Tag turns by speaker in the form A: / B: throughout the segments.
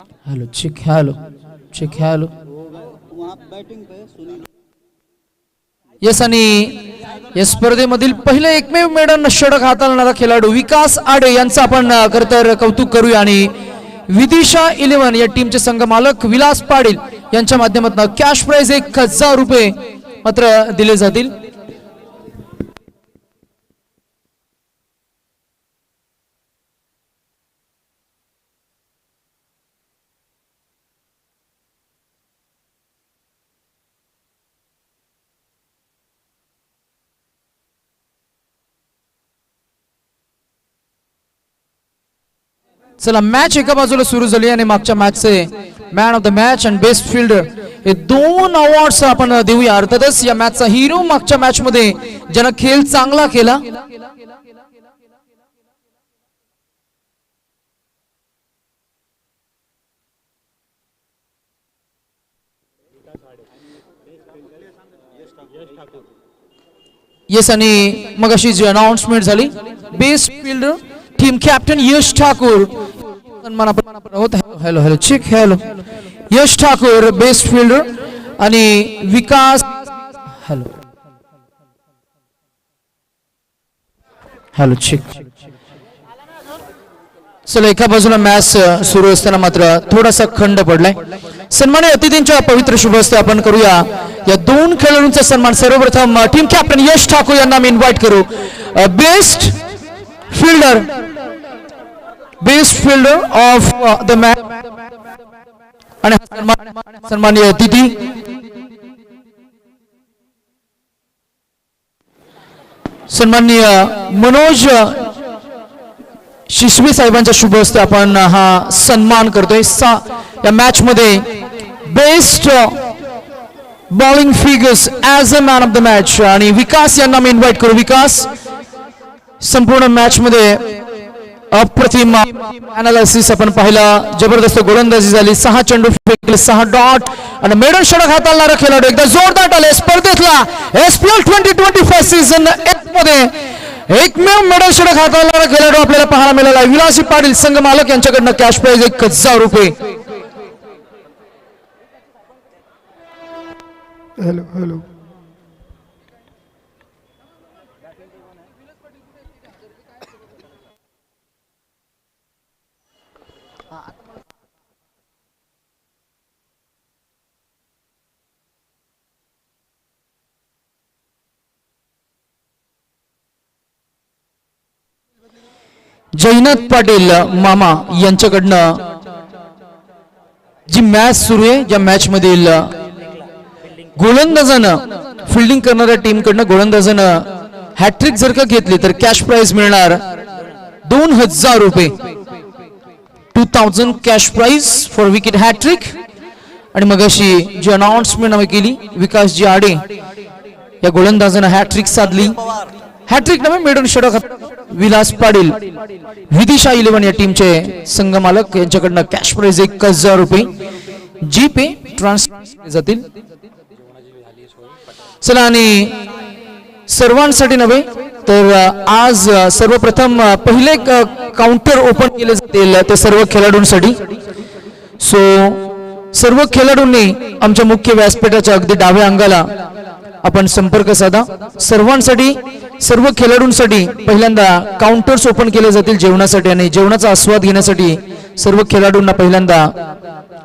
A: Hello check hello check hello yes आणि या स्पर्धेमधील पहिलं एकमेव मेडल षटक हाताळणारा खेळाडू विकास आडे यांचं आपण खरं तर कौतुक करूया आणि विदिशा 11 या टीमचे संघ मालक विलास पाटील यांच्या माध्यमातून कॅश प्राइज 1000 रुपये मात्र दिले जातील. चला मॅच एका बाजूला सुरू झाली आणि मागच्या मॅचचे मॅन ऑफ द मॅच आणि बेस्ट फिल्डर हे दोन अवॉर्ड्स आपण देऊया. अर्थातच या मॅचचा हिरो मागच्या मॅच मध्ये ज्यानं खेळ चांगला केला येस आणि मग अशी जी अनाउन्समेंट झाली best fielder team captain Yash Thakur hello hello check hello Yash Thakur best fielder आणि विकास हेलो हेलो चेक. चला एका बाजूला मॅच सुरू असताना मात्र थोडासा खंड पडलाय. सन्मान्य अतिथींच्या पवित्र शुभ हस्ते आपण करूया या दोन खेळाडूंचा सन्मान. सर्वप्रथम टीम कॅप्टन यश ठाकूर यांना मी इन्व्हाइट करू. Best fielder of the match आणि सन्माननीय अतिथी सन्माननीय मनोज शिशवी साहेबांच्या शुभ हस्ते आपण हा सन्मान करतोय. या मॅच मध्ये best bowling figures as a man of the match आणि विकास यांना मी इन्व्हाइट करू. विकास संपूर्ण मॅच मध्ये अप्रतिम अनालिसिस आपण पाहिला. जबरदस्त गोलंदाजी झाली. 6 चेंडू फेकले 6 डॉट आणि मेडल षटक हाताळणारा खेळाडू एकदा जोरदार टाळले. स्पर्धेतला SPL 2025 सीझन 1 मध्ये एकमेव मेडल षटक हाताळणारा खेळाडू आपल्याला पाहायला मिळाला विलासी पाटील संघ मालक यांच्याकडनं कॅश प्राइज 1000 रुपये.
B: हेलो हेलो
A: जयनाथ पाटील मामा यांच्याकडनं जी मॅच सुरू आहे ज्या मॅच मधील गोलंदाजानं फिल्डिंग करणाऱ्या टीम कडनं गोलंदाजानं हॅट्रिक जर का घेतली तर कॅश प्राइज मिळणार 2000 रुपये. 2000 cash prize for wicket hat trick. आणि मग अशी जी अनाउन्समेंट आम्ही केली विकास जी आडे या गोलंदाजानं हॅट्रिक साधली. हॅट्रिक नव्हे मेडल षटक विलास पाटील विदिशा 11 या टीमचे संघ मालक यांच्याकडनं कॅश प्राइज 1000 रुपये जी पे ट्रान्सफर जातील. चला आणि सर्वांसाठी नव्हे तर आज सर्वप्रथम पहिले काउंटर ओपन केले जातील ते सर्व खेळाडूंसाठी. सो सर्व खेळाडूंनी आमच्या मुख्य व्यासपीठाच्या अगदी डाव्या अंगाला आपण संपर्क साधा. सर्वांसाठी सर्व खेळाडूंसाठी पहिल्यांदा काउंटर्स ओपन केले जातील जेवणासाठी आणि जेवणाचा आस्वाद घेण्यासाठी सर्व खेळाडूंना पहिल्यांदा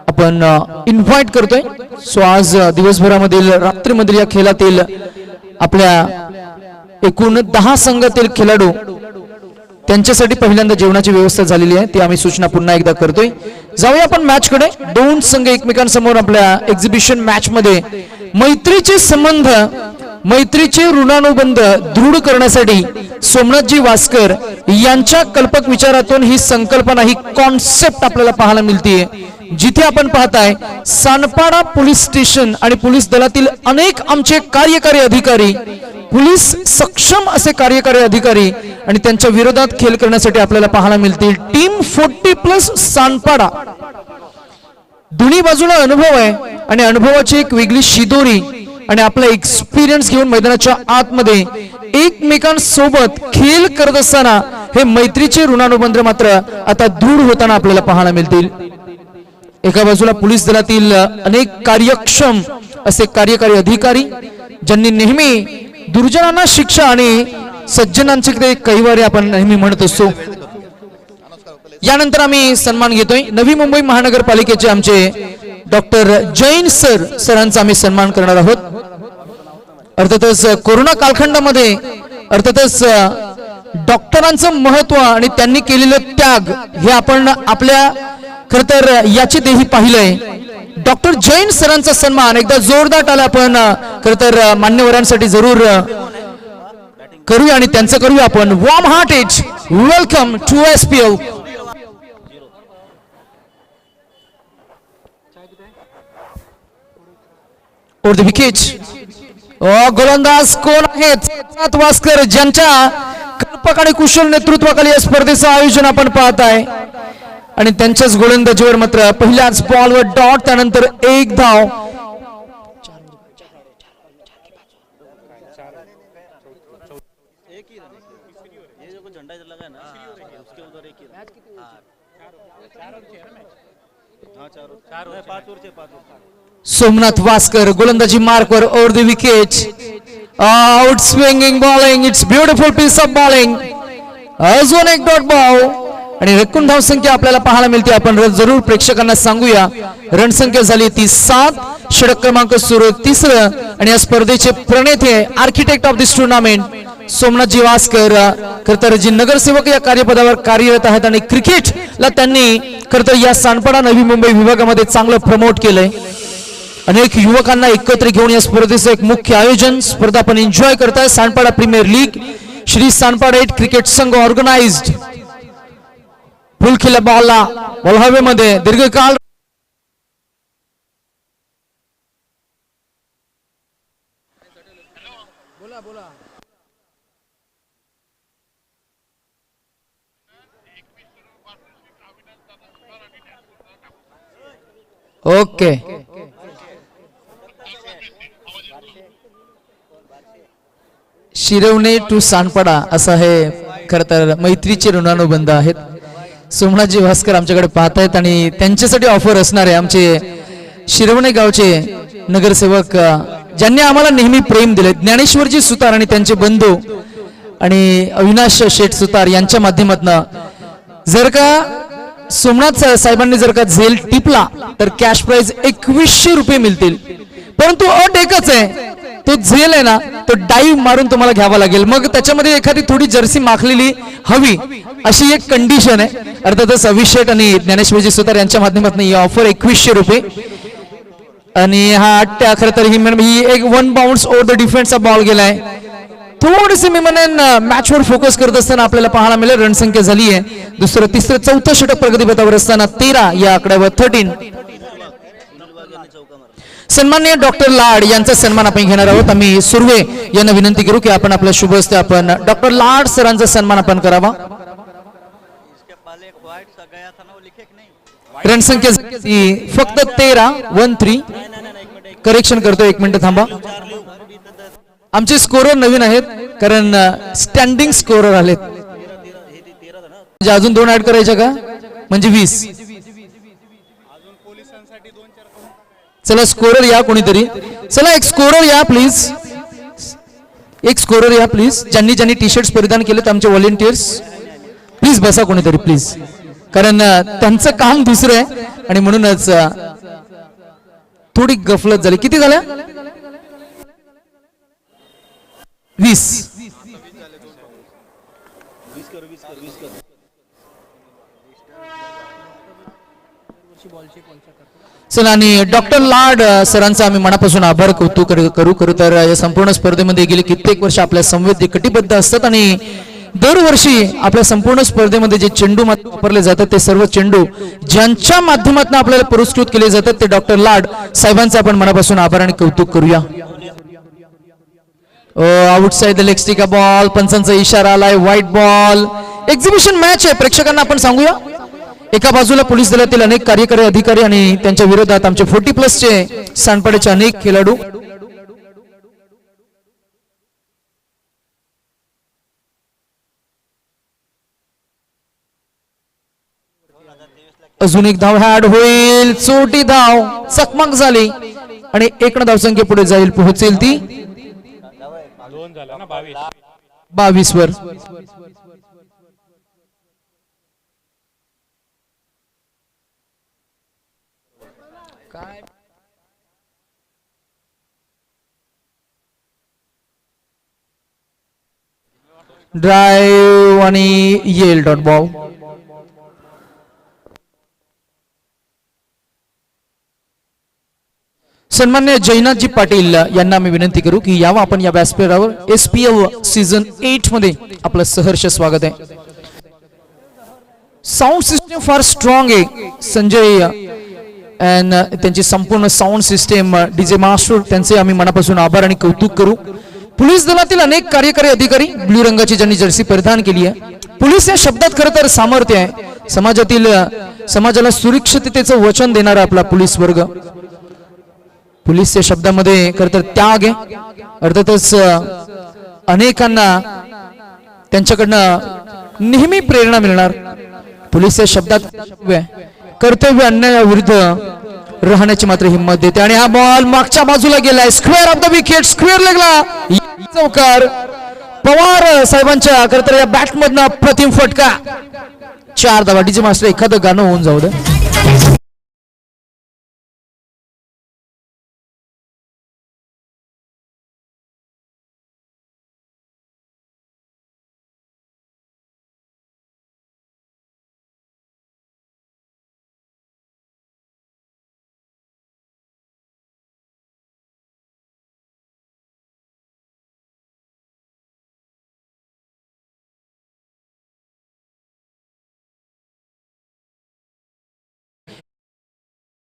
A: आपण इन्व्हाइट करतोय. सो आज दिवसभरामधील रात्रीमधील या खेळातील आपल्या एकूण 10 संघातील खेळाडू त्यांच्यासाठी पहिल्यांदा जेवणाची व्यवस्था झालेली आहे. ती आम्ही सूचना पुन्हा एकदा करतोय. जाऊया आपण मॅच कडे. दोन संघ एकमेकांसमोर आपल्या एक्झिबिशन मॅच मध्ये मैत्रीचे संबंध मैत्रीचे ऋणानुबंध दृढ करण्यासाठी सोमनाथजी वास्कर यांच्या कल्पक विचारातून ही संकल्पना ही कॉन्सेप्ट आपल्याला पाहायला मिळते. जिथे आपण पाहताय सानपाडा पोलीस स्टेशन आणि पोलीस दलातील अनेक आमचे कार्यकारी अधिकारी पोलीस सक्षम असे कार्यकारी अधिकारी आणि त्यांच्या विरोधात खेळ करण्यासाठी आपल्याला पाहायला मिळतील. टीम 40+ सानपाडा दोन्ही बाजूला अनुभव आहे आणि अनुभवाची एक वेगळी शिदोरी आणि आपला एक्सपिरियन्स घेऊन मैदानाच्या आतमध्ये एकमेकांसोबत खेळ करत असताना हे मैत्रीचे ऋणानुबंध मात्र आता दृढ होताना आपल्याला पाहायला मिळतील. एका बाजूला पोलीस दलातील अनेक कार्यक्षम असे कार्यकारी अधिकारी ज्यांनी नेहमी दुर्जनांना शिक्षा आणि सज्जनांचे ते कैवारे आपण नेहमी म्हणत असतो. यानंतर आम्ही सन्मान घेतोय नवी मुंबई महानगरपालिकेचे आमचे डॉक्टर जैन सरांचा आम्ही सन्मान करणार आहोत. अर्थातच कोरोना कालखंडामध्ये अर्थातच डॉक्टरांचं महत्व आणि त्यांनी केलेलं त्याग हे आपण आपल्या खर तर याची देही पाहिलंय. डॉक्टर जैन सरांचा सन्मान एकदा जोरदार टाळ्या आपण खर तर मान्यवरांसाठी जरूर करूया आणि त्यांचं करूया आपण. Warm hearted welcome to SPL. Over the wicket गोलंदाज कोण आहेत वास्कर ज्यांच्या कल्पक आणि कुशल नेतृत्वाखाली या स्पर्धेचं आयोजन आपण पाहताय आणि त्यांच्याच गोलंदाजीवर मात्र पहिल्याच बॉलवर डॉट त्यानंतर एक धाव. सोमनाथ वास्कर गोलंदाजी मार्कवर over the wicket. Out swinging bowling. It's beautiful piece of bowling. अजून एक डॉट बॉल आणि एकूण धावसंख्या आपल्याला पाहायला मिळते. आपण जरूर प्रेक्षकांना सांगूया रणसंख्या झाली ती 7. षटक क्रमांक सुरू 3रं आणि या स्पर्धेचे प्रणेते architect of this tournament Somnathji Waskar खरतर जी नगरसेवक या कार्यपदावर कार्यरत आहेत आणि क्रिकेटला त्यांनी खरतर या सांडपाडा नवी मुंबई विभागामध्ये चांगलं प्रमोट केलंय. अनेक युवकांना एकत्र घेऊन या स्पर्धेचं एक मुख्य आयोजन स्पर्धा आपण एन्जॉय करताय. सांडपाडा प्रीमियर लीग श्री सांडपाडा 8 क्रिकेट संघ ऑर्गनाइज्ड. फुल खेळल्या बॉलला बॉल हवेमध्ये दीर्घकाळ ओके. शिरवणे टू सांडपाडा असं हे खर तर मैत्रीचे ऋणानुबंध आहेत. सोमनाथजी भास्कर आमच्याकडे पाहत आहेत आणि त्यांच्यासाठी ऑफर असणार आहे. आमचे शिरवणे गावचे नगरसेवक ज्यांनी आम्हाला नेहमी प्रेम दिले ज्ञानेश्वरजी सुतार आणि त्यांचे बंधू आणि अविनाश शेठ सुतार यांच्या माध्यमातून जर का सोमनाथ साहेबांनी जर का झेल टिपला तर कॅश प्राइज 2100 रुपये मिळतील. परंतु अट एकच आहे तो झेल आहे ना तो डाईव्ह मारून तुम्हाला घ्यावा लागेल. मग त्याच्यामध्ये एखादी थोडी जर्सी माखलेली हवी अशी एक कंडिशन आहे. अर्थातच अभिषेक आणि ज्ञानेश्वरजी सुतार यांच्या माध्यमातून ही ऑफर 2100 रुपये आणि हा अट्ट्या खरं तर ही एक 1 बाउन्स ओव्हर द डिफेन्सचा बॉल गेलाय. थोडीशी मी म्हणेन मॅचवर फोकस करत असताना आपल्याला पाहायला मिळेल रणसंख्या झाली आहे. दुसरं तिसरं चौथं षटक प्रगतीपथावर असताना 13 या आकड्यावर 13. सन्माननीय डॉक्टर लाड यांचा सन्मान आपण घेणार आहोत. आम्ही सुर्वे यांना विनंती करू की आपण आपल्या शुभ हस्ते आपण डॉक्टर लाड सरांचा सन्मान आपण करावा. रणसंख्या फक्त 13 करेक्शन करतो. 1 मिनिट थांबा. आमचे स्कोरर नवीन आहेत कारण स्टँडिंग स्कोरर आलेत. म्हणजे अजून 2 ऍड करायच्या का म्हणजे 20. चला स्कोरर या कोणीतरी. चला एक स्कोरर या प्लीज. एक स्कोरर या प्लीज. ज्यांनी ज्यांनी टी शर्ट्स परिधान केलेत आमचे व्हॉलेंटियर्स प्लीज बसा कोणीतरी प्लीज. कारण त्यांचं काम दुसरं आहे आणि म्हणूनच थोडी गफलत झाली. किती झाल्या 20. चला आणि डॉक्टर लाड सरांचा आम्ही मनापासून आभार कौतुक करू तर या संपूर्ण स्पर्धेमध्ये गेली कित्येक वर्ष आपल्या संवेद कटिबद्ध असतात आणि दरवर्षी आपल्या संपूर्ण स्पर्धेमध्ये जे चेंडू वापरले जातात ते सर्व चेंडू ज्यांच्या माध्यमातून आपल्याला पुरस्कृत केले जातात ते डॉक्टर लाड साहेबांचा आपण मनापासून आभार आणि कौतुक करूया. Outside the leg stick ball. पंचांचा इशारा आलाय. White ball. एक्झिबिशन मॅच आहे प्रेक्षकांना आपण सांगूया. एका बाजूला पोलीस दलातील अनेक कार्यकारी अधिकारी आणि त्यांच्या विरोधात आमचे 40+ चे सांडपाड्याचे अनेक खेळाडू. अजून एक धाव ऍड होईल, चोटी धाव, चकमक झाली आणि 1 धावसंख्या पुढे जाईल, पोहोचेल ती 22 वर. ड्राईव्ह आणि येईल डॉट बॉल. सन्मान्य जयनाथजी पाटील यांना मी विनंती करू की यावं आपण या व्यासपीठावर. SPL सीझन 8 मध्ये आपलं सहर्ष स्वागत आहे. साऊंड सिस्टम फार स्ट्रॉंग आहे. संजय अँड त्यांची संपूर्ण साऊंड सिस्टम, डीजे मास्टर, त्यांचे आम्ही मनापासून आभार आणि कौतुक करू. पोलीस दलातील अनेक कार्यकारी अधिकारी ब्ल्यू रंगाची ज्यांनी जर्सी परिधान केली आहे. पोलीस या शब्दात खरं तर सामर्थ्य आहे. समाजाला सुरक्षिततेचं वचन देणारा आपला पोलीस वर्ग. पोलीसच्या शब्दामध्ये खरं तर त्याग आहे. अर्थातच अनेकांना त्यांच्याकडनं नेहमी प्रेरणा मिळणार. पोलीसच्या शब्दात कर्तव्य अन्यायाविरुद्ध राहण्याची मात्र हिंमत देते. आणि हा बॉल मागच्या बाजूला गेलाय, square off the wicket, square लेगला चौकार. पवार साहेबांच्या खरं तर या बॅट मधनं अप्रतिम फटका. 4 धावा. डीजे मास्टर एखादं गाणं होऊन जाऊ दे.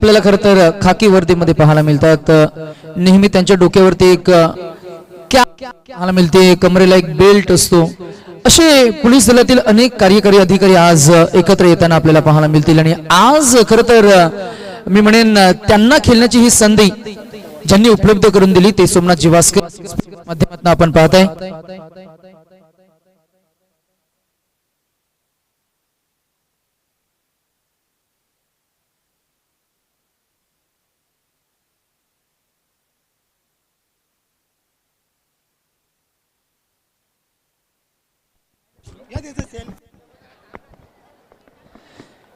A: आपल्याला खरं तर खाकी वर्दीमध्ये पाहायला मिळतात. नेहमी त्यांच्या डोक्यावरती एक कॅप पाहायला मिळते, कमरेला एक बेल्ट असतो. असे पोलीस दलातील अनेक कार्यकारी अधिकारी आज एकत्र येताना आपल्याला पाहायला मिळतील. आणि आज खरं तर मी म्हणेन त्यांना खेळण्याची ही संधी ज्यांनी उपलब्ध करून दिली ते सोमनाथ जिवास्कर माध्यमातून आपण पाहताय.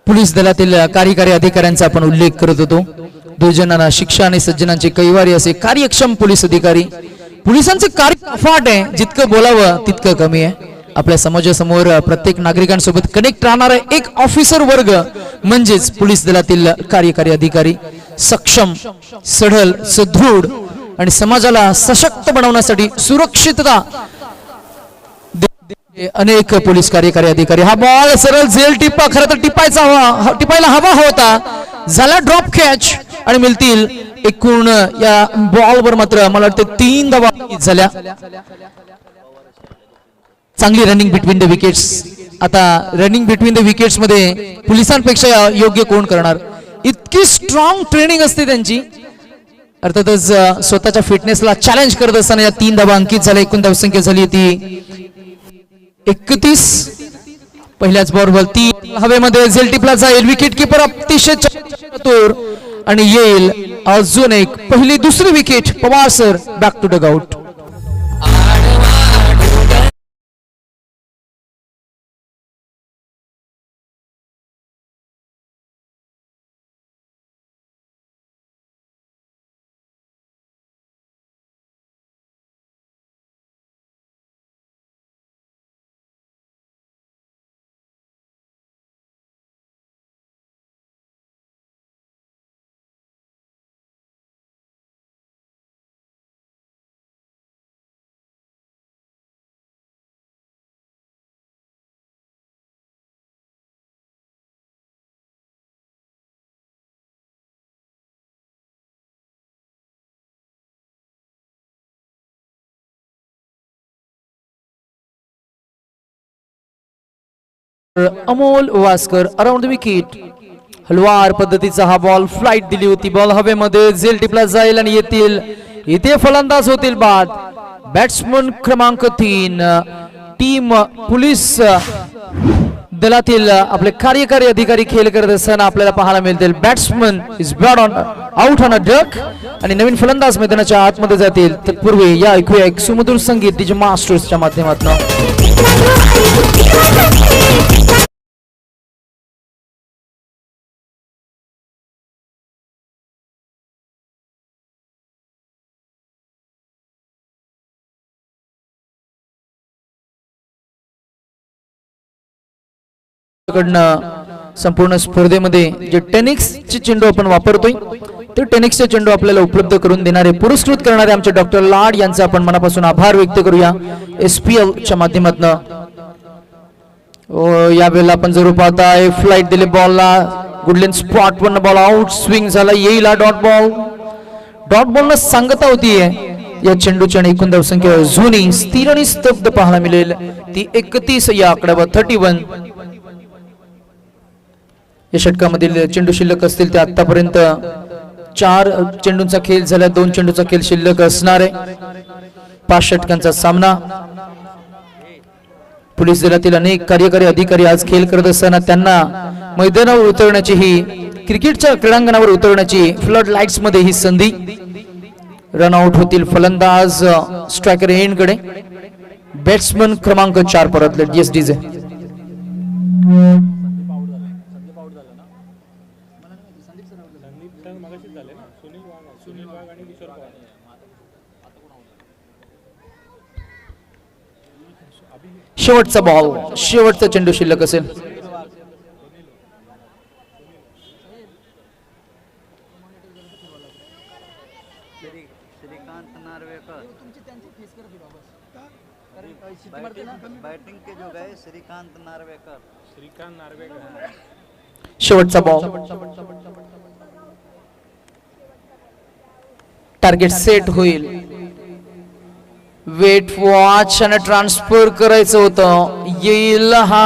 A: पोलीस दलातील कार्यकारी अधिकाऱ्यांचा आपण उल्लेख करत होतो. दुर्जनांना शिक्षा आणि सज्जनांचे कैवारी असे कार्यक्षम पोलीस अधिकारी. पोलिसांचे कार्य अफाट आहे, जितकं बोलावं तितकं कमी आहे. आपल्या समाजासमोर प्रत्येक नागरिकांसोबत कनेक्ट राहणारा एक ऑफिसर वर्ग म्हणजेच पोलीस दलातील कार्यकारी अधिकारी. सक्षम, सढळ, सदृढ आणि समाजाला सशक्त बनवण्यासाठी सुरक्षितता अनेक पोलीस कार्यकारी अधिकारी. हा बॉल सरळ झेल टिप्पा, खरं तर टिपायला हवा होता, झाला ड्रॉप कॅच आणि मिळतील एकूण या बॉलवर मात्र मला वाटतं 3 धावा झाल्या. चांगली रनिंग बिटवीन द विकेट्स. आता रनिंग बिटवीन द विकेट्स मध्ये पोलिसांपेक्षा योग्य कोण करणार. इतकी स्ट्रॉंग ट्रेनिंग असते त्यांची. अर्थातच स्वतःच्या फिटनेसला चॅलेंज करत असताना या 3 धावा अंकित झाल्या. एकूण धावसंख्या झाली ती 31. पहिल्याच बॉलवर 3 हवेमध्ये झेल टिपला जाईल. विकेट किपर अतिशय चतुर आणि येईल अजून एक पहिली दुसरी विकेट. Pawar sir back to dugout. Amol Waskar around the wicket. हलवार पद्धतीचा हा बॉल फ्लाइट दिली होती. बॉल हवेमध्ये झेल टिपला जाईल आणि इथे फलंदाज होतील बाद. बॅट्समन क्रमांक 3 टीम पोलीस दलातील आपले कार्यकारी अधिकारी खेळ करत असताना आपल्याला पाहायला मिळतील. Batsman is brought on out on a duck आणि नवीन फलंदाज मैदानाच्या आतमध्ये जातील. तत्पूर्वी या ऐकूया एक सुमधुर संगीत डीजे मास्टर्सच्या माध्यमातून. संपूर्ण स्पर्धेमध्ये जे टेनिक्सचे चेंडू आपण वापरतोय ते टेनिक्सचे चेंडू आपल्याला उपलब्ध करून देणारे पुरस्कृत करणारे आमचे डॉक्टर लाड यांचा आपण मनापासून आभार व्यक्त करूया SPL च्या माध्यमातून. यावेळेला आपण जरूर पाहताय फ्लाइट दिले बॉलला good length spot one ball out swing झाला येईल डॉट बॉल सांगता होतीये या चेंडूच्या एकूण धावसंख्या जुनी स्थिर आणि स्तब्ध पाहायला मिळेल ती 31 या आकड्यावर 31. या षटकामधील चेंडू शिल्लक असतील ते आतापर्यंत 4 चेंडूंचा खेळ झाला 2 चेंडूचा खेळ शिल्लक असणार आहे. 5 षटकांचा सामना. पोलीस दलातील अनेक कार्यकारी अधिकारी आज खेळ करत असताना त्यांना मैदानावर उतरण्याची ही क्रिकेटच्या क्रीडांगणावर उतरण्याची फ्लड लाईट्स मध्ये ही संधी. रन आउट होतील फलंदाज स्ट्रायकर एंड कडे. बॅट्समन क्रमांक 4 परतले yes डीजे. शेवटचा बॉल शेवटचा चेंडू शिल्लक असेल. शेवटचा बॉल टार्गेट सेट होईल. वेट वॉच आणि ट्रान्सफर करायचं होतं येईल हा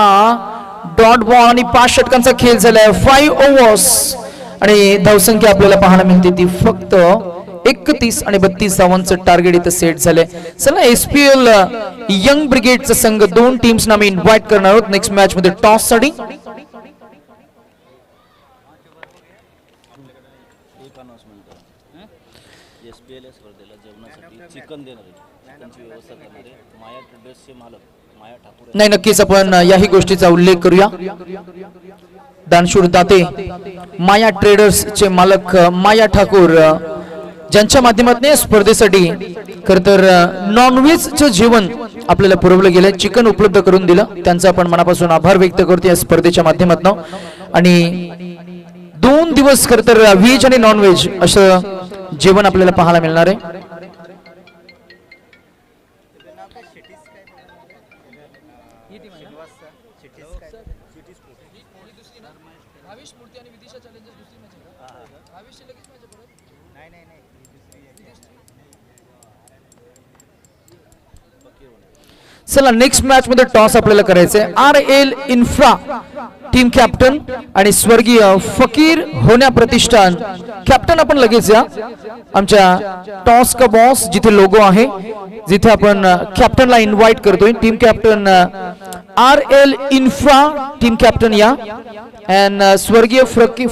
A: डॉट बॉल आणि 5 षटकांचा खेळ झालाय 5 ओव्हर्स आणि धावसंख्या आपल्याला पाहायला मिळते ती फक्त 31 आणि 32 धावांचं टार्गेट इथं सेट झालंय. चला SPL यंग ब्रिगेडचा संघ 2 टीम्सना आम्ही इन्व्हाइट करणार आहोत नेक्स्ट मॅच मध्ये टॉस साठी. नाही नक्कीच आपण याही गोष्टीचा उल्लेख करूया. दानशूर दाते माया ट्रेडर्स चे मालक माया ठाकूर ज्यांच्या माध्यमातून स्पर्धेसाठी खरं तर नॉनव्हेजचं जेवण आपल्याला पुरवलं गेलं चिकन उपलब्ध करून दिलं त्यांचा आपण मनापासून आभार व्यक्त करतो या स्पर्धेच्या माध्यमातून. आणि 2 दिवस खरं तर व्हेज आणि नॉनव्हेज असं जेवण आपल्याला पाहायला मिळणार आहे. चला नेक्स्ट मॅच मध्ये टॉस आपल्याला करायचंय. RL इन्फ्रा टीम कॅप्टन आणि स्वर्गीय फकीर होण्या प्रतिष्ठान कॅप्टन आपण लगेच या आमच्या टॉस का बॉस जिथे लोगो आहे जिथे आपण कॅप्टनला इन्व्हाइट करतोय. Team captain RL infra team captain या अँड स्वर्गीय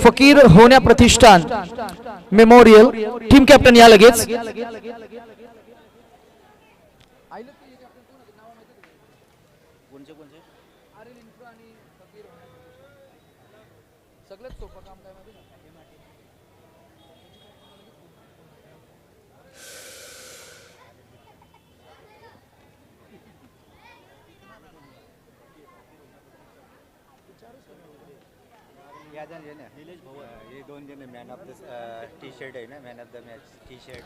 A: फकीर होण्या प्रतिष्ठान मेमोरियल टीम कॅप्टन या लगेच.
B: ये 2 जण man of the T shirt आहे ना man of the match T shirt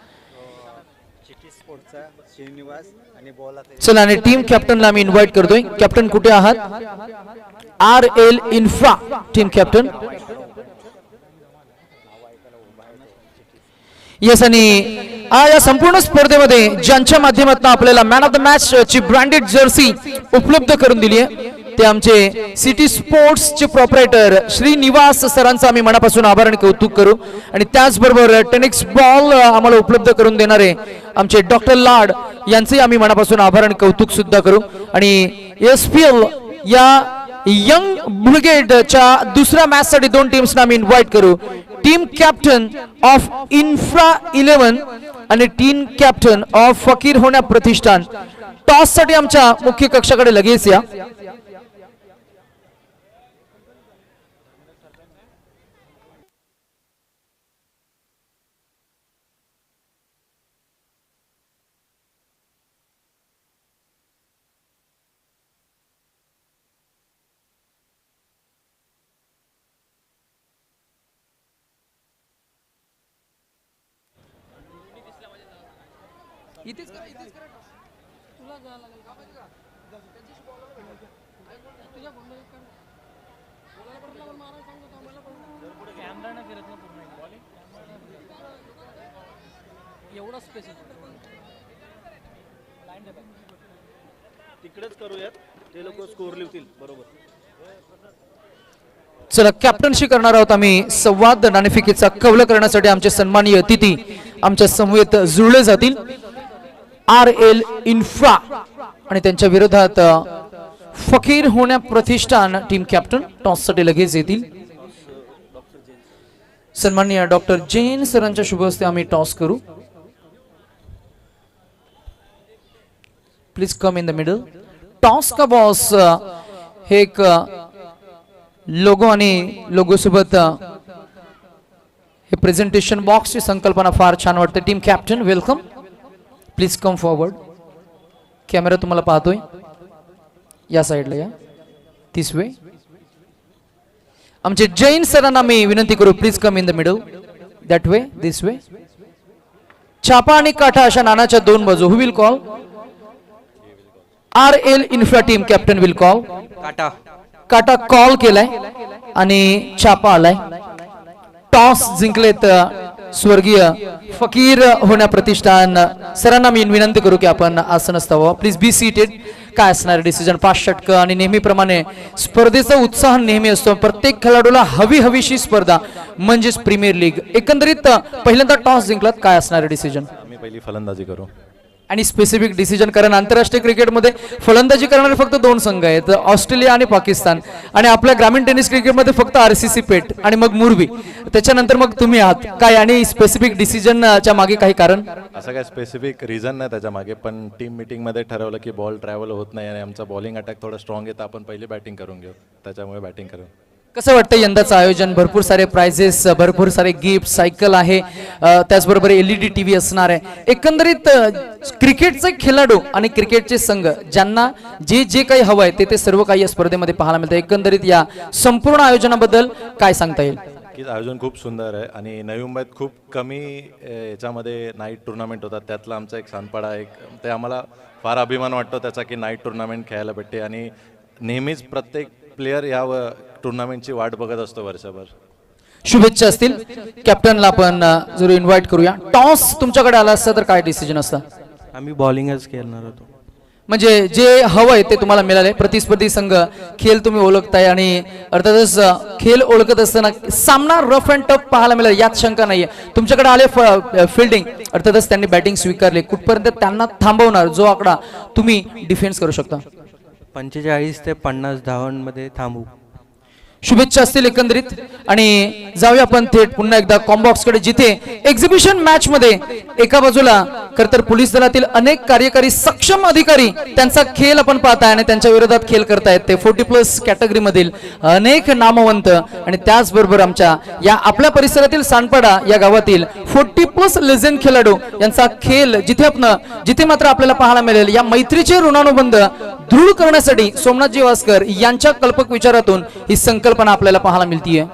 B: city स्पोर्टचा श्रीनिवास आणि बॉल.
A: चला आणि टीम कॅप्टनला आम्ही इन्व्हाइट करतोय. कॅप्टन कुठे आहात? RL infra team captain. Yes आणि या संपूर्ण स्पर्धेमध्ये ज्यांच्या माध्यमातून आपल्याला मॅन ऑफ द मॅच ची ब्रँडेड जर्सी उपलब्ध करून दिली आहे ते आमचे सिटी स्पोर्ट्स चे प्रोप्रायटर श्रीनिवास सरांचा आम्ही मनापासून आभार आणि कौतुक करू. आणि त्याचबरोबर टेनिक्स बॉल आम्हाला उपलब्ध करून देणारे आमचे डॉक्टर लाड यांचे आम्ही मनापासून आभार आणि कौतुक सुद्धा करू. आणि SPL या यंग ब्रिगेडच्या दुसऱ्या मॅच साठी दोन टीम्सना मी इन्व्हाइट करू. टीम कॅप्टन ऑफ इन्फ्रा 11 आणि टीम कॅप्टन ऑफ फकीर होण्या प्रतिष्ठान. टॉस साठी आमच्या मुख्य कक्षाकडे लगेच या.
C: तिकडेच करूयात, ते लोक स्कोर लिहतील. बरोबर.
A: चला कॅप्टनशी करणार आहोत आम्ही संवाद. नाणेफेकीचा कौल करण्यासाठी आमचे सन्माननीय अतिथी आमच्या समवेत जुळले जातील. RL इन्फ्रा आणि त्यांच्या विरोधात फकीर होण्या प्रतिष्ठान टीम कॅप्टन टॉस साठी लगेच येतील. सन्माननीय डॉक्टर जैन सरांच्या शुभ हस्ते आम्ही टॉस करू. Please come in the middle. Toss का बॉस हे एक लोगो आणि लोगो सोबत हे प्रेझेंटेशन बॉक्सची संकल्पना फार छान वाटते. Team captain welcome. Please come forward. Camera तुम्हाला पाहतोय या साईडला या. This way. आमचे जैन सरांना मी विनंती करू please come in the middle. That way. This way. छापा आणि काठा अशा नाण्याच्या दोन बाजू. Who will call? RL infra team captain will call.
C: काटा.
A: काटा कॉल केलाय आणि छापा आलाय. टॉस जिंकलेत स्वर्गीय फकीर होण्या प्रतिष्ठान सरांना मी विनंती करू की आपण आसनस्थ व्हावं. Please be seated. काय असणार डिसिजन? 5 षटक आणि नेहमीप्रमाणे स्पर्धेचा उत्साह नेहमी असतो. प्रत्येक खेळाडूला हवीशी स्पर्धा म्हणजेच प्रीमियर लीग. एकंदरीत पहिल्यांदा टॉस जिंकलात, काय असणार डिसिजन?
D: आम्ही पहिली फलंदाजी करू.
A: आणि स्पेसिफिक डिसिजन, कारण आंतरराष्ट्रीय क्रिकेटमध्ये फलंदाजी करणारे फक्त 2 संघ आहेत, ऑस्ट्रेलिया आणि पाकिस्तान. आणि आपल्या ग्रामीण टेनिस क्रिकेटमध्ये फक्त RCC पेठ आणि मग मुरबी, त्याच्यानंतर मग तुम्ही आहात काय? आणि स्पेसिफिक डिसिजनच्या मागे काही कारण?
D: असं काय स्पेसिफिक रिझन नाही त्याच्या मागे, पण टीम मीटिंगमध्ये ठरवलं की बॉल ट्रॅव्हल होत नाही आणि आमचा बॉलिंग अटॅक थोडा स्ट्रॉंग आहे, तर आपण पहिली बॅटिंग करून घेऊ, त्याच्यामुळे बॅटिंग करू.
A: कसं वाटतं यंदाचं आयोजन? भरपूर सारे प्राइजेस, भरपूर सारे गिफ्ट, सायकल आहे, त्याचबरोबर LED TV असणार आहे. एकंदरीत क्रिकेटचे खेळाडू आणि क्रिकेटचे संघ ज्यांना जे जे काही हवं आहे ते सर्व काही या स्पर्धेमध्ये पाहायला मिळतं. एकंदरीत या संपूर्ण आयोजनाबद्दल काय सांगता येईल?
D: की आयोजन खूप सुंदर आहे आणि नवी मुंबईत खूप कमी याच्यामध्ये नाईट टुर्नामेंट होतात, त्यातला आमचा एक सानपाडा एक, ते आम्हाला फार अभिमान वाटतो त्याचा की नाईट टुर्नामेंट खेळायला भेटते आणि नेहमीच प्रत्येक प्लेयर या टुर्नामेंटची वाट बघत असतो वर्षभर.
A: शुभेच्छा असतील. कॅप्टनला आपण जरूर इन्व्हाइट करूया. टॉस तुमच्याकडे आला असता तर काय डिसिजन असतं?
C: आम्ही बॉलिंगच खेळणार होतो.
A: म्हणजे जे हवंय ते तुम्हाला मिळालंय. प्रतिस्पर्धी संघ खेळ तुम्ही ओळखताय आणि अर्थातच खेळ ओळखत असताना सामना रफ अँड टफ पाहायला मिळाला यात शंका नाहीये. तुमच्याकडे आले फिल्डिंग, अर्थातच त्यांनी बॅटिंग स्वीकारली. कुठपर्यंत त्यांना थांबवणार जो आकडा तुम्ही डिफेन्स करू शकता?
C: 45 ते 50 धावांमध्ये थांबू.
A: शुभेच्छा असतील एकंदरीत. आणि जाऊया आपण थेट पुन्हा एकदा कॉम्बॉक्सकडे, जिथे एक्झिबिशन मॅच मध्ये एका बाजूला खरतर पोलीस दलातील अनेक कार्यकारी सक्षम अधिकारी त्यांचा खेळ आपण पाहताय आणि त्यांच्या विरोधात खेळ करतायत. ते 40+ कॅटेगरी मधील अनेक नामवंत आणि त्याचबरोबर आमच्या या आपल्या परिसरातील सानपाडा या गावातील 40+ लेजेंड खेळाडू यांचा खेळ जिथे मात्र आपल्याला पाहायला मिळेल. या मैत्रीचे ऋणानुबंध दृढ करण्यासाठी सोमनाथजी वास्कर यांच्या कल्पक विचारातून ही संकल्पना आपल्याला पाहायला मिळतीये.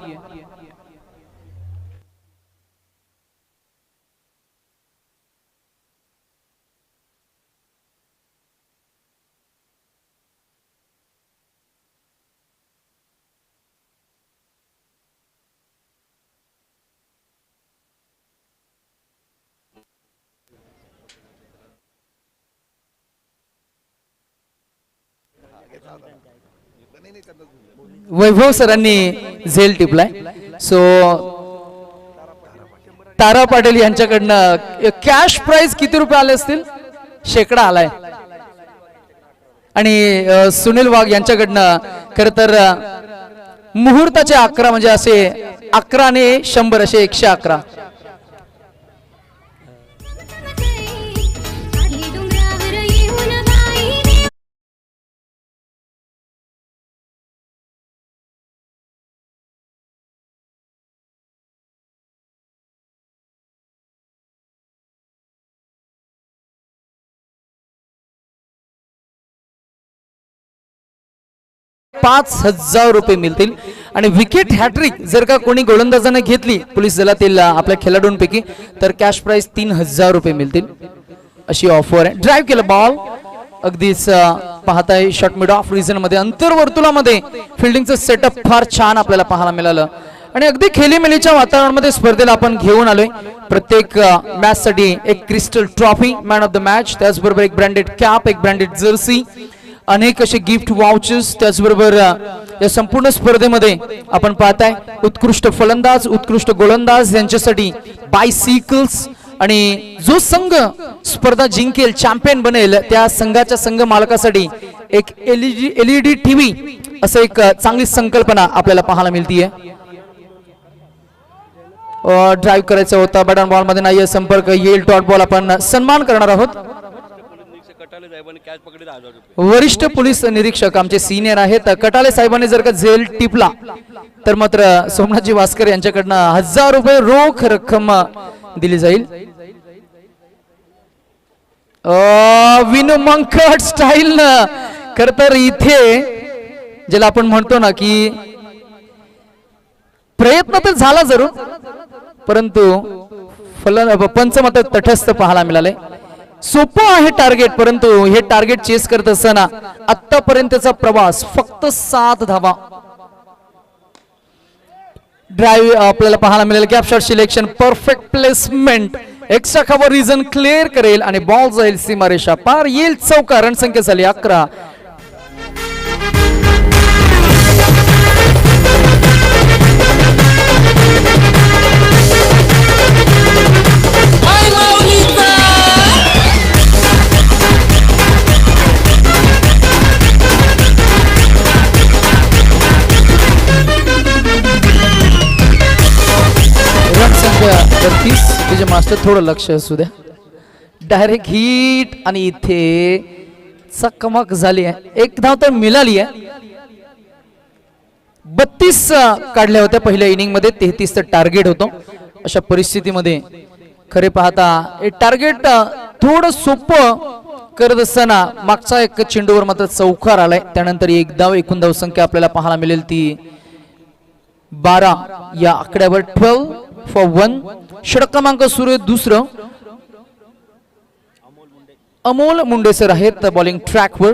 A: वैभव सरांनी झेल टिपलाय. सो तारा पाटील यांच्याकडनं कॅश प्राइज किती रुपये आले असतील? शेकडा आलाय. आणि सुनील वाघ यांच्याकडनं खर तर मुहूर्ताचे 11 म्हणजे असे 11 ने 100 असे 111. ₹5,000 मिळतील आणि विकेट हॅट्रिक जर का कोणी गोलंदाजाने घेतली पोलीस दलातील आपल्या खेळाडूंपैकी तर कॅश प्राइज ₹3,000 मिळतील अशी ऑफर आहे. ड्राईव्ह केलं बॉल अगदीच पाहताय शॉट मिड ऑफ रिजन मध्ये अंतर्वर्तुळामध्ये फिल्डिंगचं सेटअप फार छान आपल्याला पाहायला मिळालं आणि अगदी खेलीमेलीच्या वातावरणामध्ये स्पर्धेला आपण घेऊन आलोय. प्रत्येक मॅच साठी एक crystal trophy man of the match, त्याचबरोबर एक ब्रँडेड कॅप, एक ब्रँडेड जर्सी, अनेक असे गिफ्ट वाउचर्स. त्याचबरोबर या संपूर्ण स्पर्धेमध्ये आपण पाहताय उत्कृष्ट फलंदाज, उत्कृष्ट गोलंदाज यांच्यासाठी बायसिकल्स आणि जो संघ स्पर्धा जिंकेल चॅम्पियन बनेल त्या संघाच्या संघ मालकासाठी एक एलईडी टीव्ही असं एक चांगली संकल्पना आपल्याला पाहायला मिळतीये. ड्राईव्ह करायचा होता बटन बॉल मध्ये नाहीये संपर्क, येईल डॉट बॉल. आपण सन्मान करणार आहोत. वरिष्ठ पोलीस निरीक्षक आमचे सिनियर आहेत कटाले साहेबांनी जर का झेल टिपला तर मात्र सोमनाथजी वास्कर यांच्याकडनं ₹1,000 रोख रक्कम दिली जाईल. विनू मंकट स्टाईल खर तर इथे ज्याला आपण म्हणतो ना की प्रयत्न तर झाला जरूर परंतु पंच मात्र तटस्थ पाहायला मिळाले. सोपं आहे टार्गेट परंतु हे टार्गेट चेस करत असताना आतापर्यंतचा प्रवास फक्त 7 धावा. ड्राईव्ह आपल्याला पाहायला मिळेल. Gap shot selection, perfect placement, extra cover region clear करेल आणि बॉल जाईल सीमारेषा पार, येईल चौका. रणसंख्या झाली 11. तुझे मास्टर थोडं लक्ष असू द्या. डायरेक्ट हिट आणि इथे चकमक झाली आहे. एक धाव तर मिळाली आहे. 32 काढल्या होत्या पहिल्या इनिंग मध्ये, 33 टार्गेट होतो. अशा परिस्थितीमध्ये खरे पाहता हे टार्गेट थोडं सोपं करत असताना मागचा एक चेंडूवर मात्र चौकार आलाय. त्यानंतर एक धाव, एकूण धाव संख्या आपल्याला पाहायला मिळेल ती 12 या आकड्यावर. 12 for 1. षटक क्रमांक सुरू आहे दुसरं. अमोल मुंडे सर आहेत बॉलिंग ट्रॅकवर.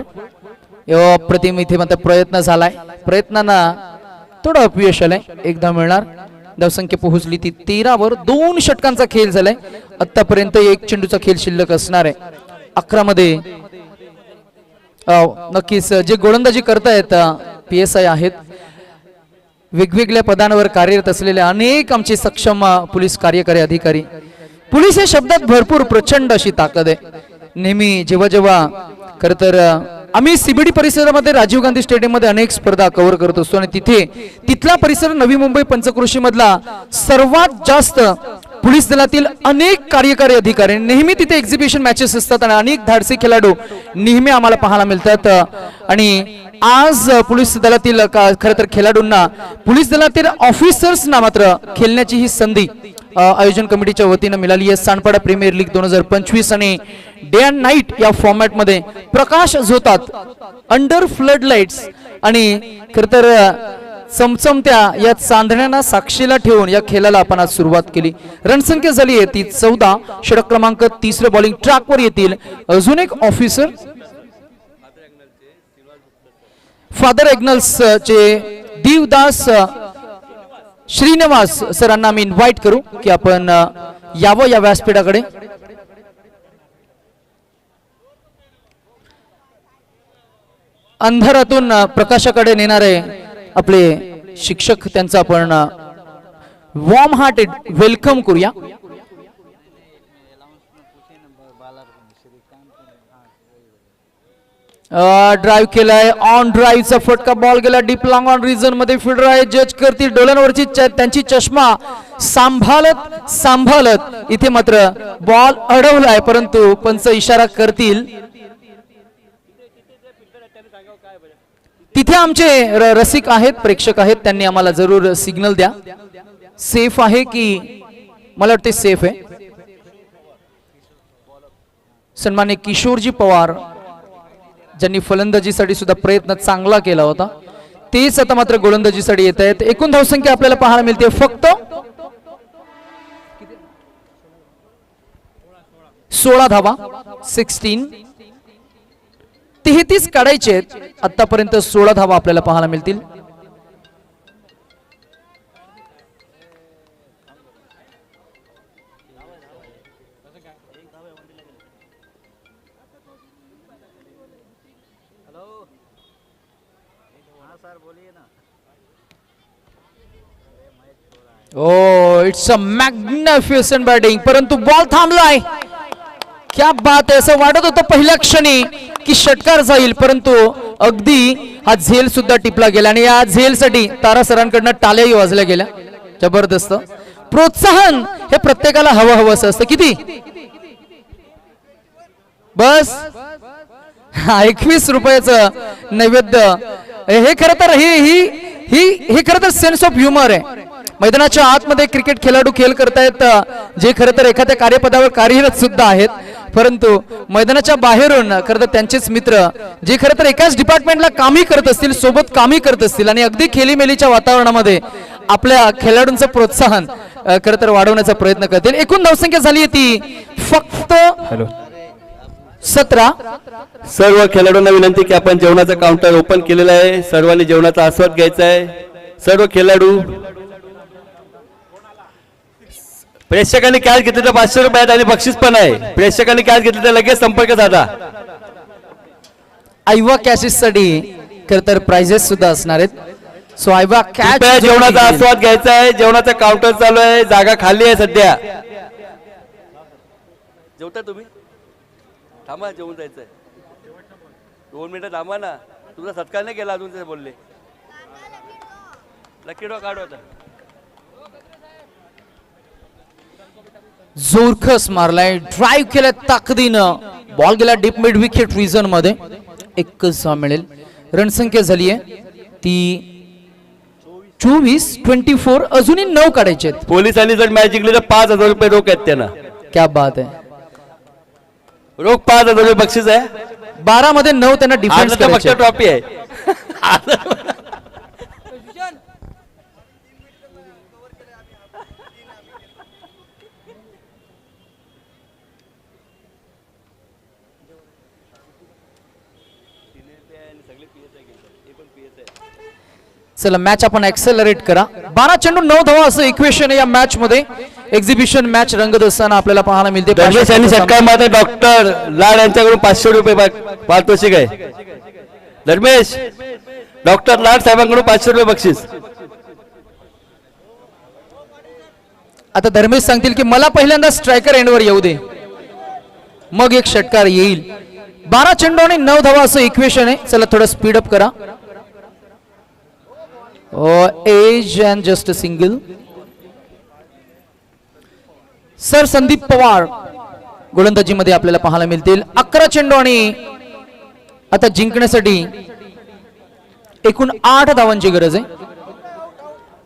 A: प्रतिम इथे मात्र प्रयत्न झालाय, प्रयत्नांना थोडं अपयश आलंय. एकदा मिळणार. धावसंख्या पोहोचली ती 13 वर. 2 षटकांचा खेळ झालाय आतापर्यंत. एक चेंडूचा खेळ शिल्लक असणार आहे. 11 मध्ये नक्कीच जे गोलंदाजी करतायत PSI आहेत, वेगवेगळ्या पदांवर कार्यरत असलेले अनेक आमचे सक्षम पोलीस कार्यकारी अधिकारी. पोलीस या शब्दात भरपूर प्रचंड अशी ताकद आहे. नेहमी जेव्हा जेव्हा खर तर आम्ही CBD परिसरामध्ये राजीव गांधी स्टेडियम मध्ये अनेक स्पर्धा कव्हर करत असतो आणि तिथला परिसर नवी मुंबई पंचक्रोशी मधला सर्वात जास्त पोलीस दलातील अनेक कार्यकारी अधिकारी. नेहमी तिथे एक्झिबिशन मॅचेस असतात आणि अनेक धाडसी खेळाडू नेहमी आम्हाला पाहायला मिळतात. आणि आज पोलीस दलातील खरं तर खेळाडूंना पोलीस दलातील ऑफिसर्सना मात्र खेळण्याची ही संधी आयोजन कमिटीच्या वतीने मिळाली आहे. सांडपाडा प्रीमियर लीग 2025 आणि डे अँड नाईट या फॉर्मॅट मध्ये प्रकाश झोतात अंडर फ्लड लाईट्स आणि खरं तर चमचमत्या या चांदण्यांना साक्षीला ठेवून या खेळाला आपण आज सुरुवात केली. रणसंख्या झाली आहे ती 14. षटक क्रमांक 3 बॉलिंग ट्रॅकवर येतील अजून एक ऑफिसर. फादर एग्नल्स चे देवदास श्रीनिवास सरांना आम्ही इन्व्हाइट करू की आपण यावं या व्यासपीठाकडे. अंधारातून प्रकाशाकडे नेणारे आपले शिक्षक, त्यांचं आपण वॉर्म हार्टेड वेलकम करूया. ड्राईव्ह केलाय, ऑन ड्राईव्हचा फटका, बॉल गेला डीप लॉंग ऑन रिजन मध्ये. फिल्डर आहे, जज करतील डोळ्यांवरची त्यांची चष्मा सांभाळत इथे मात्र बॉल अडवलाय, परंतु पंच इशारा करतील. तिथे आमचे रसिक आहेत, प्रेक्षक आहेत, त्यांनी आम्हाला जरूर सिग्नल द्या. सेफ आहे की? मला वाटते सेफ आहे. सन्मान्य किशोरजी पवार ज्यांनी फलंदाजीसाठी सुद्धा प्रयत्न चांगला केला होता, तेच आता मात्र गोलंदाजीसाठी येत आहेत. एकूण धावसंख्या आपल्याला पाहायला मिळते फक्त 16 धावा. 16. 33 काढायचे आहेत, आतापर्यंत 16 धावा आपल्याला पाहायला मिळतील. Oh it's a magnificent batting, परंतु बॉल थांबलाय. क्या बात आहे. असं वाटत होतं पहिल्या क्षणी की षटकार जाईल, परंतु अगदी हा झेल सुद्धा टिपला गेला आणि या झेलसाठी तारा सरांकडनं टाळ्याही वाजल्या गेल्या. जबरदस्त प्रोत्साहन हे प्रत्येकाला हवं असतं. किती? बस 21 रुपयाचं नैवेद्य. हे खरं तर हे खरं तर सेन्स ऑफ ह्युमर आहे. मैदानाच्या आतमध्ये क्रिकेट खेळाडू खेळ करतायत, जे खरं तर एखाद्या कार्यपदावर कार्यरत सुद्धा आहेत, परंतु मैदानाच्या बाहेरून खरं तर त्यांचेच मित्र जे खरं तर एकाच डिपार्टमेंटला कामही करत असतील, सोबत कामही करत असतील आणि अगदी खेळीमेलीच्या वातावरणामध्ये आपल्या खेळाडूंचं प्रोत्साहन खरं तर वाढवण्याचा प्रयत्न करतील. एकूण धावसंख्या झाली आहे ती फक्त 17.
E: सर्व खेळाडूंना विनंती की आपण जेवणाचा काउंटर ओपन केलेला आहे, सर्वांनी जेवणाचा आस्वाद घ्यायचा आहे. सर्व खेळाडू, प्रेक्षकांनी कॅच घेतली तर 500 रुपये आहेत आणि बक्षीस पण आहे. प्रेक्षकांनी कॅच घेतली तर लगेच संपर्क साधा.
A: आयवा कॅशेस साठी खरं तर प्राइजेस सुद्धा असणार आहेत. सो आयवा कॅच
E: जेवणाचा आस्वाद घ्यायचा आहे. जेवणाचा काउंटर चालू आहे, जागा खाली आहे सध्या. जेवता तुम्ही? थांबा, जेवून जायचंय. 2 मिनिटं थांबा ना. तुझा सत्कार नाही केला अजून, ते बोलले. लकी ड्रॉ काढू आता.
A: जोरखस मारलाय, ड्राईव्ह केलाय ताकदीनं, बॉल गेला डीप मिड विकेट रिजन मध्ये. एकच मिळेल. रणसंख्या झाली आहे ती 24. अजूनही 9 काढायचे आहेत.
E: पोलिसांनी जर मॅच जिंकली तर 5000 रुपये रोख आहेत त्यांना.
A: क्या बात आहे.
E: रोख 5000 रुपये बक्षीस आहे.
A: 12 मध्ये 9 त्यांना डिफेन्स करायचे.
E: ट्रॉफी आहे.
A: चला मॅच आपण ऍक्सेलरेट करा. 12 चेंडू 9 धावा असं इक्वेशन या मॅच मध्ये. एक्झिबिशन मॅच रंगत असताना आपल्याला पाहायला मिळते.
E: धर्मेश यांनी षटकार मारले. डॉक्टर लाड यांच्याकडून 500 रुपये पारितोषिक आहे. धर्मेश, डॉक्टर लाड साहेबांकडून 500 रुपये बक्षीस.
A: आता धर्मेश सांगतील की मला पहिल्यांदा स्ट्रायकर एंडवर येऊ दे, मग एक षटकार येईल. 12 चेंडू आणि 9 धावा असं इक्वेशन आहे. चला थोडं स्पीड अप करा. Edge and just a single. Sir Sandeep Pawar गोलंदाजीमध्ये आपल्याला पाहायला मिळतील. 11 चेंडू आणि आता जिंकण्यासाठी एकूण 8 धावांची गरज आहे.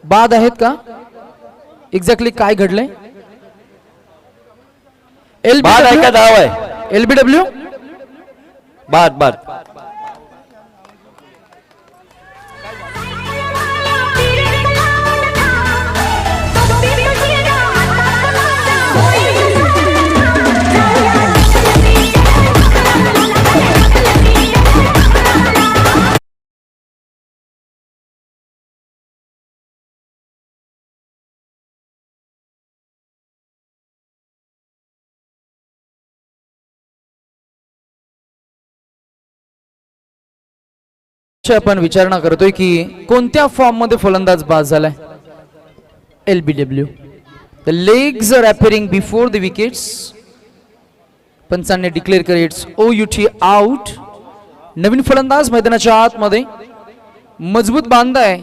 A: बाद आहेत का? एक्झॅक्टली काय घडलंय?
E: धाव आहे.
A: एलबीडब्ल्यू
E: बाद.
A: आपण विचारणा करतोय की कोणत्या फॉर्म मध्ये फलंदाज बाद झालाय. LBW. The legs are appearing before the wickets. पंचांनी डिक्लेअर केले इट्स OUT आउट. नवीन फलंदाज मैदानाच्या आतमध्ये मजबूत बांध आहे.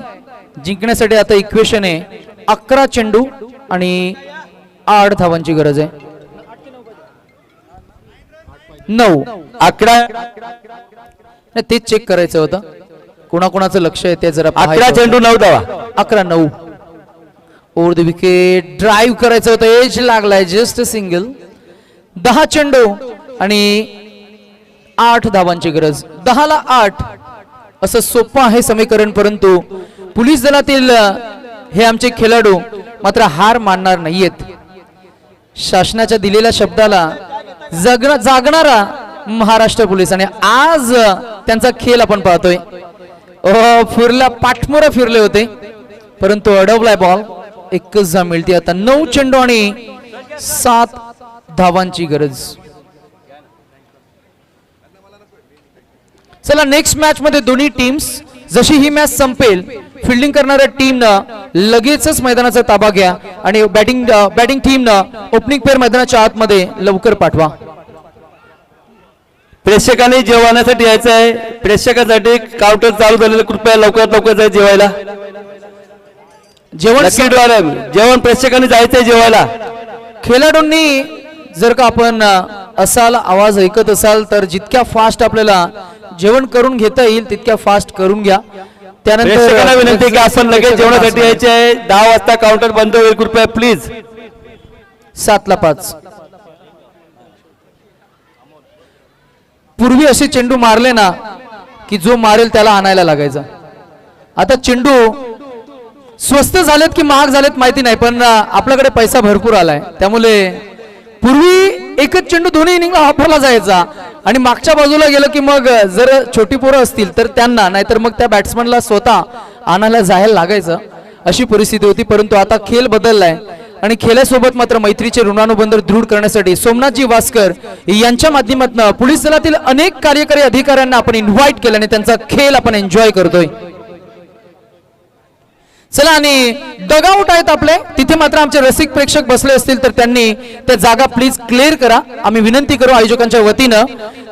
A: जिंकण्यासाठी आता इक्वेशन आहे 11 चेंडू आणि 8 धावांची गरज आहे. 9
E: 11
A: नाही, तेच चेक करायचं होतं कोणाकोणाचं लक्ष आहे ते जरा
E: 11 चेंडू 9 धावा.
A: 11-9 ओव्हर द विकेट ड्राईव्ह करायचं होतं. एज लागलाय जस्ट सिंगल. 10 चेंडू आणि 8 धावांची गरज. 10ला 8 असं सोपं आहे समीकरण, परंतु पोलीस दलातील हे आमचे खेळाडू मात्र हार मानणार नाहीयेत. शासनाच्या दिलेल्या शब्दाला जागणारा महाराष्ट्र पोलीस आणि आज त्यांचा खेळ आपण पाहतोय. फिरला पाठमोरा फिरले होते परंतु अडवलाय बॉल. एकच धाव मिळते आता. 9 चेंडू आणि 7 धावांची गरज. चला नेक्स्ट मॅच मध्ये दोन्ही टीम्स जशी ही मॅच संपेल फिल्डिंग करणाऱ्या टीमनं लगेचच मैदानाचा ताबा घ्या आणि बॅटिंग टीमनं ओपनिंग पेअर मैदानाच्या आतमध्ये लवकर पाठवा.
E: प्रेक्षकांनी जेवणासाठी यायचं आहे. प्रेक्षकांसाठी काउंटर चालू झालेलं, कृपया लवकरात लवकर जाय जेवायला. जेवण प्रेक्षकांनी जायचंय जेवायला.
A: खेळाडूंनी जर का आपण असाल आवाज ऐकत असाल तर जितक्या फास्ट आपल्याला जेवण करून घेता येईल तितक्या फास्ट करून घ्या.
E: प्रेक्षकांना विनंती की आपण लगेच जेवणासाठी यायचे आहे. 10 वाजता काउंटर बंद होईल, कृपया प्लीज.
A: 7ला 5 पूर्वी असे चेंडू मारले ना की जो मारेल त्याला आणायला लागायचा. आता चेंडू स्वस्त झालेत की महाग झालेत माहिती नाही, पण आपल्याकडे पैसा भरपूर आलाय त्यामुळे पूर्वी एकच चेंडू दोन्ही इनिंगला वापरला जायचा आणि मागच्या बाजूला गेलं की मग जर छोटी पोरं असतील तर त्यांना, नाहीतर मग त्या बॅट्समनला स्वतः आणायला जायला लागायचं अशी परिस्थिती होती. परंतु आता खेळ बदललाय आणि खेळासोबत मात्र मैत्रीचे ऋणानुबंध दृढ करण्यासाठी सोमनाथजी वास्कर यांच्या माध्यमातून पोलीस दलातील अनेक कार्यकारी अधिकाऱ्यांना आपण इन्व्हाइट केलं आणि त्यांचा खेळ आपण एन्जॉय करतोय. चला आणि डगआउट आहेत आपले तिथे मात्र आमचे रसिक प्रेक्षक बसले असतील तर त्यांनी त्या जागा प्लीज क्लिअर करा आम्ही विनंती करू आयोजकांच्या वतीनं,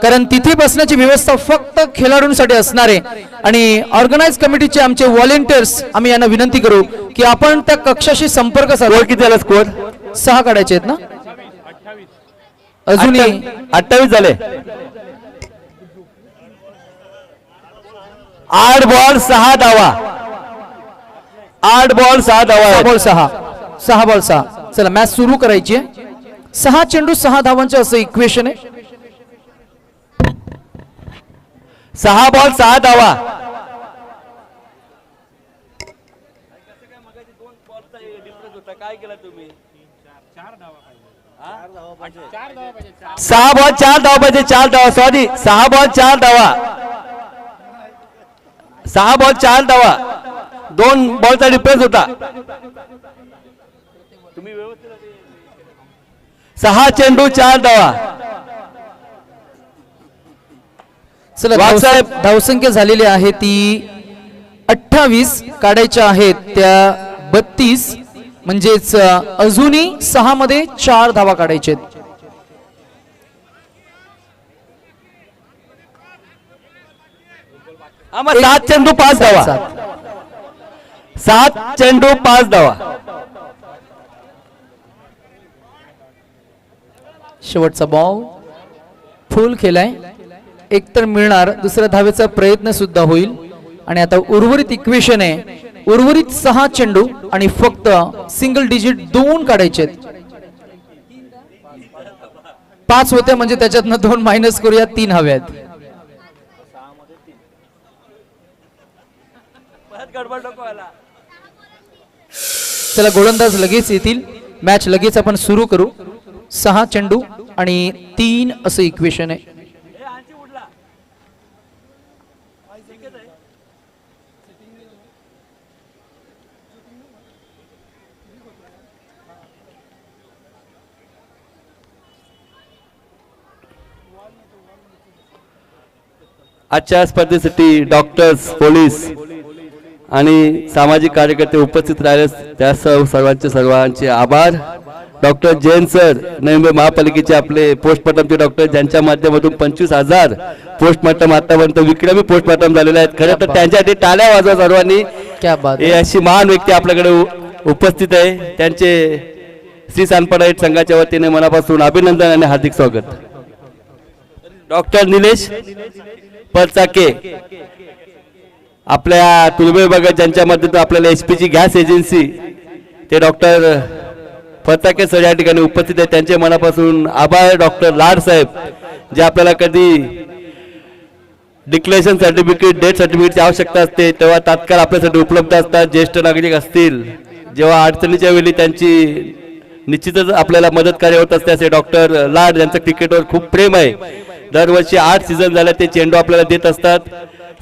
A: कारण तिथे बसण्याची व्यवस्था फक्त खेळाडूंसाठी असणार आहे. आणि ऑर्गनाइज कमिटीचे आमचे व्हॉलेंटियर्स आम्ही यांना विनंती करू की आपण त्या कक्षाशी संपर्क साधा.
E: किती झाला स्कोर?
A: 6 काढायचे आहेत ना अजूनही?
E: 28 झाले. 8 बॉल 6 धावा. 8 बॉल 6 धावा.
A: 6 बॉल 6. चला मॅच सुरू करायची आहे. 6 चेंडू 6 धावांचे असं इक्वेशन आहे.
E: 6 बॉल 6 धावा. काय केलं तुम्ही? 6 बॉल 4 धावा पाहिजे. 4 धावा, सॉरी 6 बॉल 4 धावा. 6 बॉल 4 धावा. 2 बॉलचा डिफरन्स होता. तुम्ही व्यवस्थित 6 चेंडू 4 धावा.
A: चला धावसंख्या झालेली आहे ती 28 काढायच्या आहेत त्या 32 म्हणजेच अजूनही 6 मध्ये 4 धावा काढायचे आहेत.
E: आम्हा 7 चेंडू 5 धावा. 7 चेंडू 5 धावा.
A: शेवटचा बॉल फुल केलाय. एक तर मिळणार, दुसऱ्या धावेचा प्रयत्न सुद्धा होईल. आणि आता उर्वरित इक्वेशन आहे उर्वरित 6 चेंडू आणि फक्त सिंगल डिजिट 2 काढायचे. 5 होत्या म्हणजे त्याच्यातनं 2 मायनस करूया, 3 हव्यात. चला गोलंदाज लगेच येतील. मॅच लगेच आपण सुरू करू. 6 चेंडू आणि 3 असं इक्वेशन आहे.
E: आजच्या स्पर्धेसाठी डॉक्टर्स, पोलीस आणि सामाजिक कार्यकर्ते उपस्थित राहिले त्या सर्वांचे आभार. डॉक्टर जैन सर नवी मुंबई महापालिकेचे आपले पोस्टमॉर्टमचे डॉक्टर, ज्यांच्या माध्यमातून 25,000 पोस्टमॉर्टम आतापर्यंत विक्रमी पोस्टमॉर्टम झालेले आहेत. खरं तर त्यांच्यासाठी टाळ्या वाजवा सर्वांनी.
A: क्या बात
E: हे अशी महान व्यक्ती आपल्याकडे उपस्थित आहे. त्यांचे श्री सानपाडा हिट संघाच्या वतीने मनापासून अभिनंदन आणि हार्दिक स्वागत. डॉक्टर निलेश परचाके आपल्या तुलबे विभागात, ज्यांच्या माध्यमातून आपल्याला एचपीची गॅस एजन्सी, ते डॉक्टर परचाके सर या ठिकाणी उपस्थित आहेत. त्यांचे मनापासून आभार. डॉक्टर लाड साहेब, जे आपल्याला कधी डिक्लेरेशन सर्टिफिकेट, डेथ सर्टिफिकेटची आवश्यकता असते तेव्हा तात्काळ आपल्यासाठी उपलब्ध असतात. ज्येष्ठ नागरिक असतील, जेव्हा अडचणीच्या वेळी त्यांची निश्चितच आपल्याला मदत कार्य होत असते. असे डॉक्टर लाड, यांचं क्रिकेटवर खूप प्रेम आहे. दरवर्षी 8 सीझन झाले ते चेंडू आपल्याला देत असतात.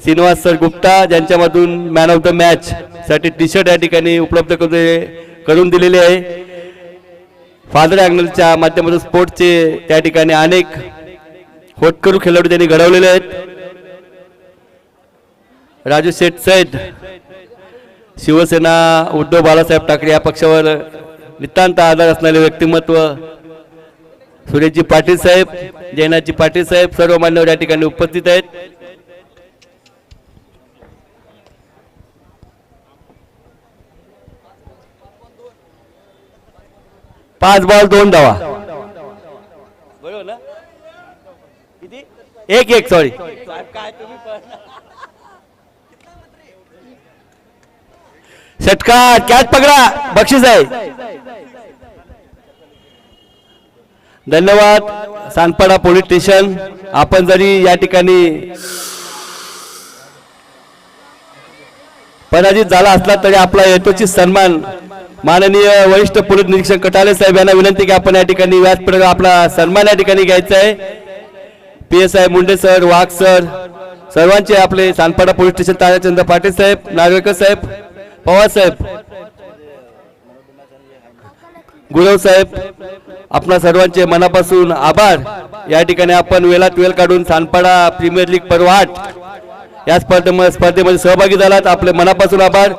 E: श्रीनिवास सर गुप्ता, ज्यांच्यामधून मॅन ऑफ द मॅच साठी टी शर्ट या ठिकाणी उपलब्ध करून दिलेले आहे. फादर अँगलच्या माध्यमातून स्पोर्ट्सचे त्या ठिकाणी अनेक होतकरू खेळाडू त्यांनी घडवलेले आहेत. राजू शेठ सैद, शिवसेना उद्धव बाळासाहेब ठाकरे या पक्षावर नितांत आधार असणारे व्यक्तिमत्व, सुरेशजी पाटील साहेब, जयनाथजी पाटील साहेब, सर्व मान्यवर या ठिकाणी उपस्थित आहेत. पाच बॉल 2 धावा. बरोबर ना? किती? 1-1 सॉरी. षटकार, कॅच पकडा, बक्षीस आहे. धन्यवाद. सानपाडा पोलीस स्टेशन, आपण जरी या ठिकाणी पराजित झाला असला तरी आपला यथोचित सन्मान माननीय वरिष्ठ पोलीस निरीक्षक कटाले साहेब यांना विनंती की आपण या ठिकाणी व्यासपीठावर आपला सन्मान या ठिकाणी घ्यायचा आहे. PSI मुंडे सर, वाघ सर, सर्वांचे आपले सानपाडा पोलीस स्टेशन ताराचंद्र पाटील साहेब, नार्वेकर साहेब, पवार साहेब, गुरव साहेब, आपणा सर्वांचे मनापासून आभार. या ठिकाणी आपण वेळात वेळ काढून सानपाडा प्रीमियर लीग पर्व 8 या स्पर्धेमध्ये सहभागी झालात. आपले मनापासून आभार.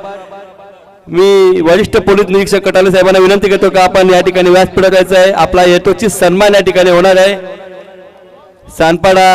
E: मी वरिष्ठ पोलीस निरीक्षक कटाले साहेबांना विनंती करतो की आपण या ठिकाणी व्यासपीठावर यायचं आहे. आपला यथोचित सन्मान या ठिकाणी होणार आहे. सानपाडा